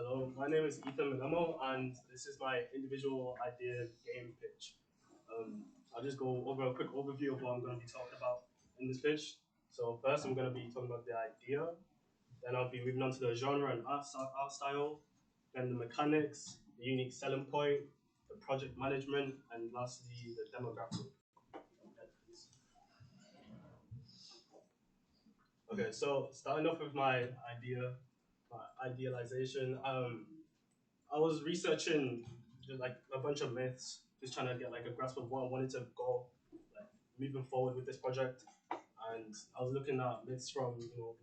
Hello, my name is Ethan Manamo, and this is my individual idea game pitch. I'll just go over a quick overview of what I'm going to be talking about in this pitch. So first, I'm going to be talking about the idea. Then I'll be moving on to the genre and art style. Then the mechanics, the unique selling point, the project management, and lastly the demographic. Okay, so starting off with my idealization. I was researching just like a bunch of myths, just trying to get like a grasp of what I wanted to go like moving forward with this project. And I was looking at myths from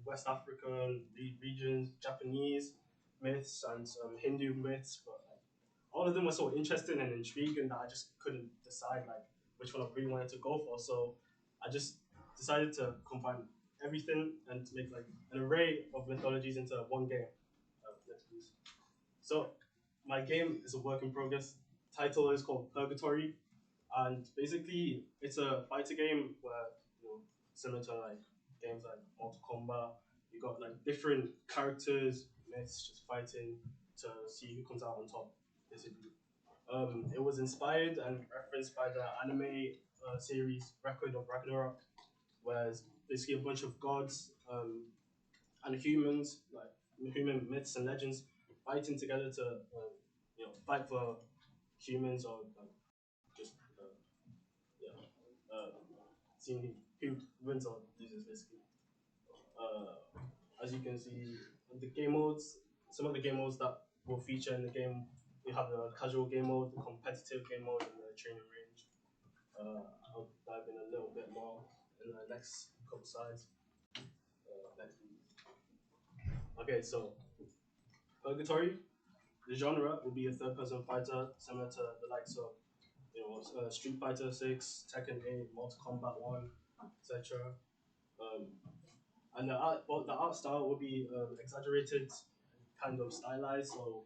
West African regions, Japanese myths, and some Hindu myths. But like, all of them were so interesting and intriguing that I just couldn't decide like which one I really wanted to go for. So I just decided to combine everything and to make like an array of mythologies into one game. Next, please. So my game is a work in progress. Title is called Purgatory, and basically it's a fighter game where similar to like games like Mortal Kombat, you got like different characters, myths, just fighting to see who comes out on top. Basically, it was inspired and referenced by the anime series Record of Ragnarok, where it's basically a bunch of gods and humans, like human myths and legends, fighting together to fight for humans or like just yeah, seeing who wins or loses basically. As you can see, the game modes, some of the game modes that will feature in the game, we have the casual game mode, the competitive game mode, and the training range. I'll dive in a little bit more in the next couple slides. Next, okay, so Purgatory, the genre will be a third-person fighter, similar to the likes of Street Fighter 6, Tekken 8, Mortal Kombat 1, etc. Um, and the art style will be exaggerated, kind of stylized, so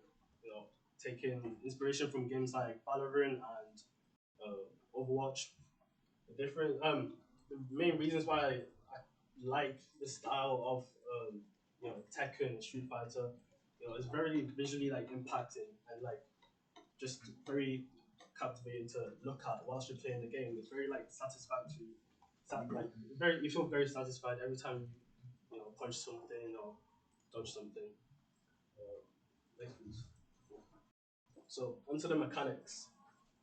taking inspiration from games like Valorant and Overwatch. The main reasons why I like the style of Tekken and Street Fighter, it's very visually like impacting and like just very captivating to look at whilst you're playing the game. It's very like satisfactory. Like very, you feel very satisfied every time you punch something or dodge something. Next, please. So onto the mechanics.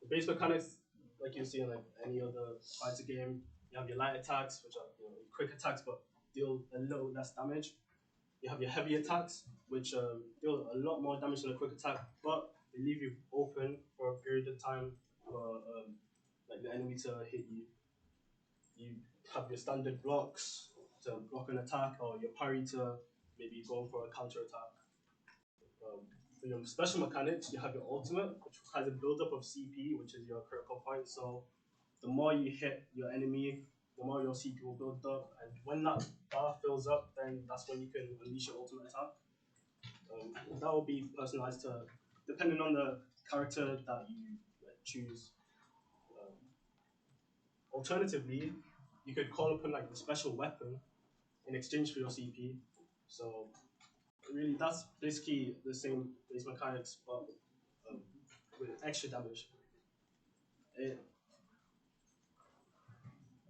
The base mechanics, like you see in like any other fighter game, you have your light attacks, which are quick attacks but deal a little less damage. You have your heavy attacks, which deal a lot more damage than a quick attack, but they leave you open for a period of time for like the enemy to hit you. You have your standard blocks to block an attack, or your parry to maybe go for a counter attack. For your special mechanics, you have your ultimate, which has a build-up of CP, which is your critical point. So the more you hit your enemy, the more your CP will build up, and when that bar fills up, then that's when you can unleash your ultimate attack. That will be personalized to depending on the character that you choose. Um, Alternatively, you could call upon like the special weapon in exchange for your CP. So really, that's basically the same base mechanics, but um, with extra damage. It,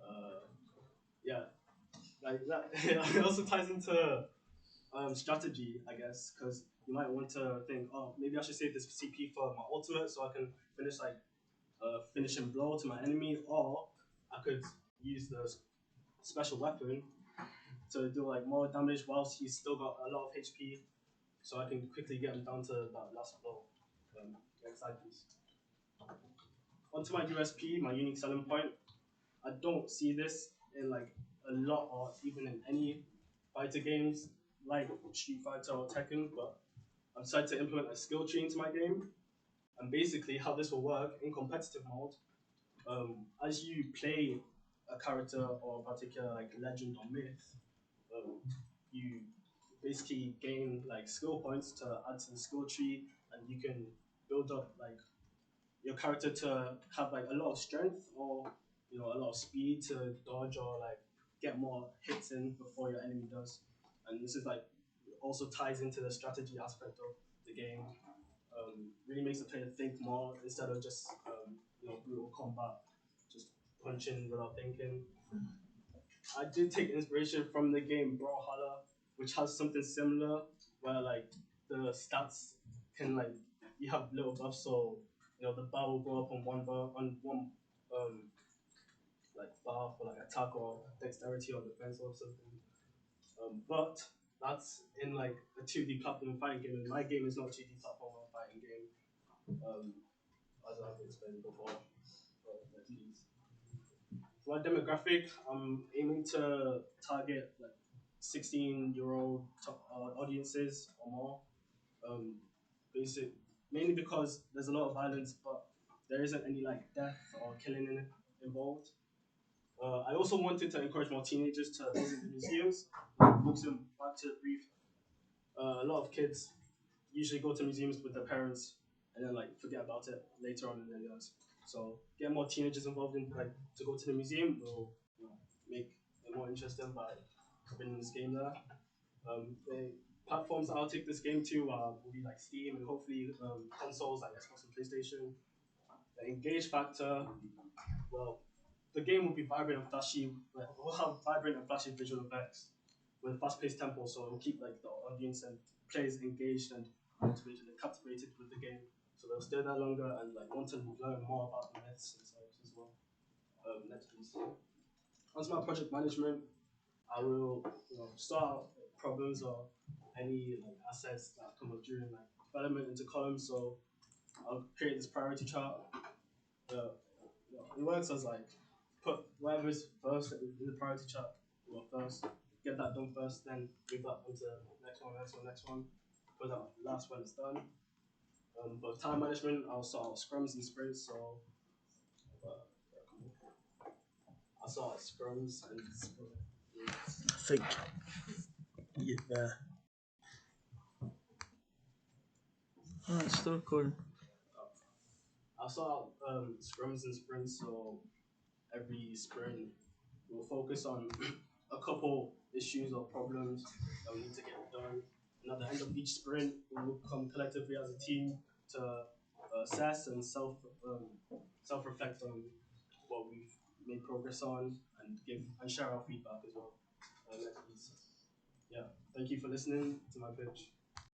uh, yeah, like that. It also ties into strategy, I guess, because you might want to think, oh, maybe I should save this CP for my ultimate so I can finish like finishing blow to my enemy, or I could use the special weapon to do like more damage whilst he's still got a lot of HP, so I can quickly get him down to that last blow. Next slide, please. Onto my USP, my unique selling point. I don't see this in like a lot or even in any fighter games like Street Fighter or Tekken, but I've decided to implement a skill tree into my game. And basically, how this will work in competitive mode, as you play a character or a particular like legend or myth, you basically gain like skill points to add to the skill tree, and you can build up like your character to have like a lot of strength or a lot of speed to dodge or like get more hits in before your enemy does. And this is like also ties into the strategy aspect of the game. Really makes the player think more instead of just brutal combat, just punching without thinking. I did take inspiration from the game Brawlhalla, which has something similar where like the stats can like you have little buffs, so the bar will go up on one um like bar for like attack or dexterity or defense or something. But that's in like a 2D platform fighting game, and my game is not a 2D platform fighting game. As I've explained before. Please. For my demographic, I'm aiming to target like 16-year-old audiences or more. Um, basic, mainly because there's a lot of violence, but there isn't any like death or killing involved. I also wanted to encourage more teenagers to visit the museums. Books them back to the brief. A lot of kids usually go to museums with their parents and then like forget about it later on in their lives. So get more teenagers involved in like to go to the museum will make it more interesting by having this game there. The platforms that I'll take this game to will be like Steam and hopefully consoles like Xbox and PlayStation. The engage factor, well, the game will be vibrant and flashy. Will have vibrant and flashy visual effects with fast-paced tempo, so it will keep like the audience and players engaged and motivated and captivated with the game. So they'll stay there longer and like want to learn more about the myths and such as well. Next, please. Onto my project management, I will start out problems or any like assets that come up during like development into columns. So I'll create this priority chart. Uh, it works as like put whatever's first in the priority chart well, first, get that done first, then move that onto next one. Put that last when it's done. For time management, I'll sort out scrums and sprints. So uh, I'll sort out scrums and sprints. I think, yeah. Oh, it's still recording. I'll sort out scrums and sprints. So every sprint we'll focus on a couple issues or problems that we need to get done. And at the end of each sprint, we will come collectively as a team to assess and self reflect on what we've made progress on and give and share our feedback as well. Next, please. Yeah, thank you for listening to my pitch.